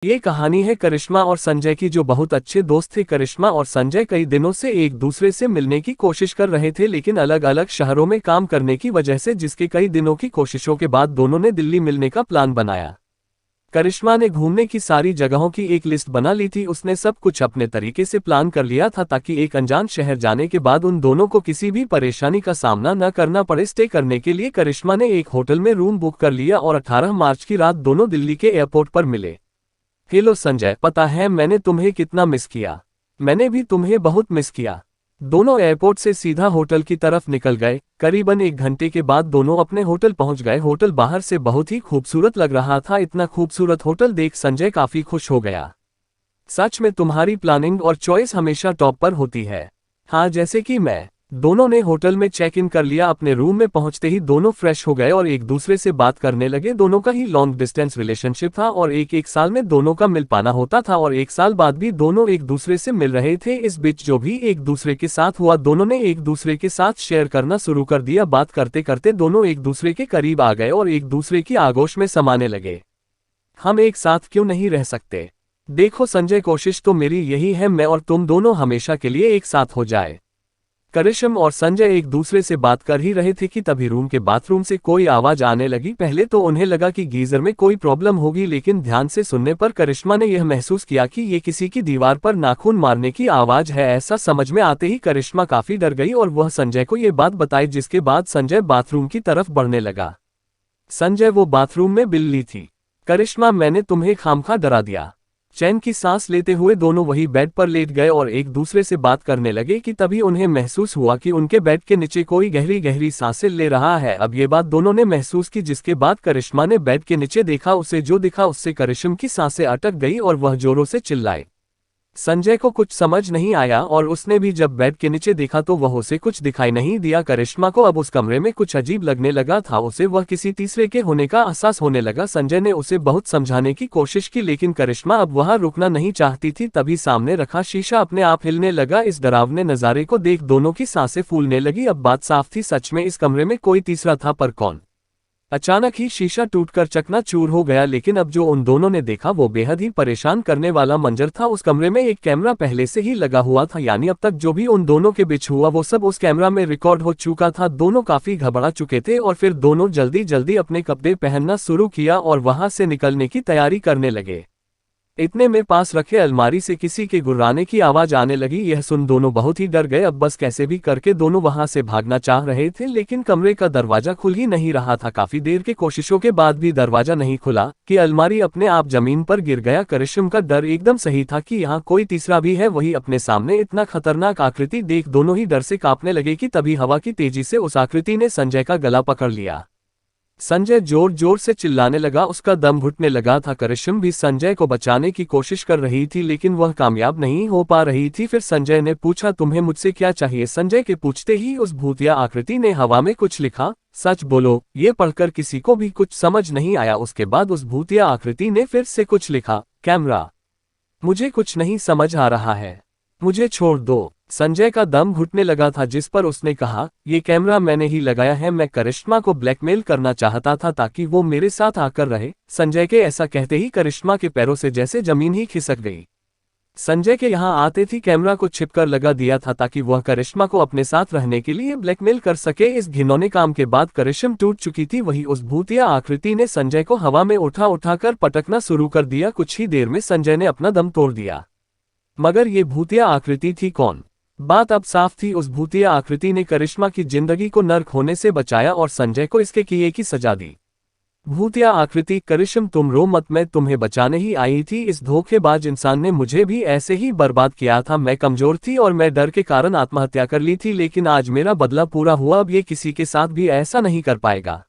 ये कहानी है करिश्मा और संजय की, जो बहुत अच्छे दोस्त थे। करिश्मा और संजय कई दिनों से एक दूसरे से मिलने की कोशिश कर रहे थे, लेकिन अलग अलग शहरों में काम करने की वजह से, जिसके कई दिनों की कोशिशों के बाद दोनों ने दिल्ली मिलने का प्लान बनाया। करिश्मा ने घूमने की सारी जगहों की एक लिस्ट बना ली थी। उसने सब कुछ अपने तरीके से प्लान कर लिया था ताकि एक अनजान शहर जाने के बाद उन दोनों को किसी भी परेशानी का सामना न करना पड़े। स्टे करने के लिए करिश्मा ने एक होटल में रूम बुक कर लिया और 18 मार्च की रात दोनों दिल्ली के एयरपोर्ट पर मिले। हेलो संजय, पता है मैंने तुम्हें कितना मिस किया। मैंने भी तुम्हें बहुत मिस किया। दोनों एयरपोर्ट से सीधा होटल की तरफ निकल गए। करीबन 1 घंटे के बाद दोनों अपने होटल पहुंच गए। होटल बाहर से बहुत ही खूबसूरत लग रहा था। इतना खूबसूरत होटल देख संजय काफी खुश हो गया। सच में तुम्हारी प्लानिंग और चॉइस हमेशा टॉप पर होती है। हाँ, जैसे कि मैं। दोनों ने होटल में चेक इन कर लिया। अपने रूम में पहुंचते ही दोनों फ्रेश हो गए और एक दूसरे से बात करने लगे। दोनों का ही लॉन्ग डिस्टेंस रिलेशनशिप था और एक साल में दोनों का मिल पाना होता था, और 1 साल बाद भी दोनों एक दूसरे से मिल रहे थे। इस बीच जो भी एक दूसरे के साथ हुआ, दोनों ने एक दूसरे के साथ शेयर करना शुरू कर दिया। बात करते करते दोनों एक दूसरे के करीब आ गए और एक दूसरे की आगोश में समाने लगे। हम एक साथ क्यों नहीं रह सकते? देखो संजय, कोशिश तो मेरी यही है, मैं और तुम दोनों हमेशा के लिए एक साथ हो जाए। करिश्मा और संजय एक दूसरे से बात कर ही रहे थे कि तभी रूम के बाथरूम से कोई आवाज आने लगी। पहले तो उन्हें लगा कि गीजर में कोई प्रॉब्लम होगी, लेकिन ध्यान से सुनने पर करिश्मा ने यह महसूस किया कि ये किसी की दीवार पर नाखून मारने की आवाज है। ऐसा समझ में आते ही करिश्मा काफी डर गई और वह संजय को ये बात बताई, जिसके बाद संजय बाथरूम की तरफ बढ़ने लगा। संजय, वो बाथरूम में बिल्ली थी। करिश्मा, मैंने तुम्हें खामखा डरा दिया। चैन की सांस लेते हुए दोनों वही बेड पर लेट गए और एक दूसरे से बात करने लगे कि तभी उन्हें महसूस हुआ कि उनके बेड के नीचे कोई गहरी गहरी सांसें ले रहा है। अब ये बात दोनों ने महसूस की, जिसके बाद करिश्मा ने बेड के नीचे देखा। उसे जो दिखा उससे करिश्मा की सांसें अटक गई और वह जोरों से चिल्लाई। संजय को कुछ समझ नहीं आया और उसने भी जब बेड के नीचे देखा तो वह उसे कुछ दिखाई नहीं दिया। करिश्मा को अब उस कमरे में कुछ अजीब लगने लगा था। उसे वह किसी तीसरे के होने का एहसास होने लगा। संजय ने उसे बहुत समझाने की कोशिश की, लेकिन करिश्मा अब वहां रुकना नहीं चाहती थी। तभी सामने रखा शीशा अपने आप हिलने लगा। इस डरावने नजारे को देख दोनों की सांसें फूलने लगी। अब बात साफ थी, सच में इस कमरे में कोई तीसरा था, पर कौन? अचानक ही शीशा टूटकर चकनाचूर हो गया, लेकिन अब जो उन दोनों ने देखा वो बेहद ही परेशान करने वाला मंजर था। उस कमरे में एक कैमरा पहले से ही लगा हुआ था, यानी अब तक जो भी उन दोनों के बीच हुआ वो सब उस कैमरा में रिकॉर्ड हो चुका था। दोनों काफी घबरा चुके थे और फिर दोनों जल्दी जल्दी अपने कपड़े पहनना शुरू किया और वहां से निकलने की तैयारी करने लगे। इतने में पास रखे अलमारी से किसी के गुर्राने की आवाज आने लगी। यह सुन दोनों बहुत ही डर गए। अब बस कैसे भी करके दोनों वहां से भागना चाह रहे थे, लेकिन कमरे का दरवाजा खुल ही नहीं रहा था। काफी देर के कोशिशों के बाद भी दरवाजा नहीं खुला कि अलमारी अपने आप जमीन पर गिर गया। करिश्मा का डर एकदम सही था कि यहाँ कोई तीसरा भी है। वही अपने सामने इतना खतरनाक आकृति देख दोनों ही डर से कांपने लगे कि तभी हवा की तेजी से उस आकृति ने संजय का गला पकड़ लिया। संजय जोर जोर से चिल्लाने लगा, उसका दम घुटने लगा था। करिश्मा भी संजय को बचाने की कोशिश कर रही थी, लेकिन वह कामयाब नहीं हो पा रही थी। फिर संजय ने पूछा, तुम्हें मुझसे क्या चाहिए? संजय के पूछते ही उस भूतिया आकृति ने हवा में कुछ लिखा। सच बोलो, ये पढ़कर किसी को भी कुछ समझ नहीं आया। उसके बाद उस भूतिया आकृति ने फिर से कुछ लिखा, कैमरा। मुझे कुछ नहीं समझ आ रहा है, मुझे छोड़ दो। संजय का दम घुटने लगा था, जिस पर उसने कहा, ये कैमरा मैंने ही लगाया है। मैं करिश्मा को ब्लैकमेल करना चाहता था ताकि वो मेरे साथ आकर रहे। संजय के ऐसा कहते ही करिश्मा के पैरों से जैसे जमीन ही खिसक गई। संजय के यहाँ आते ही कैमरा को छिपकर लगा दिया था ताकि वह करिश्मा को अपने साथ रहने के लिए ब्लैकमेल कर सके। इस घिनौने काम के बाद करिश्मा टूट चुकी थी। वही उस भूतिया आकृति ने संजय को हवा में उठाकर पटकना शुरू कर दिया। कुछ ही देर में संजय ने अपना दम तोड़ दिया। मगर ये भूतिया आकृति थी कौन? बात अब साफ थी, उस भूतिया आकृति ने करिश्मा की जिंदगी को नर्क होने से बचाया और संजय को इसके किए की सजा दी। भूतिया आकृति, करिश्मा तुम रो मत, मैं तुम्हें बचाने ही आई थी। इस धोखेबाज इंसान ने मुझे भी ऐसे ही बर्बाद किया था। मैं कमजोर थी और मैं डर के कारण आत्महत्या कर ली थी, लेकिन आज मेरा बदला पूरा हुआ। अब ये किसी के साथ भी ऐसा नहीं कर पाएगा।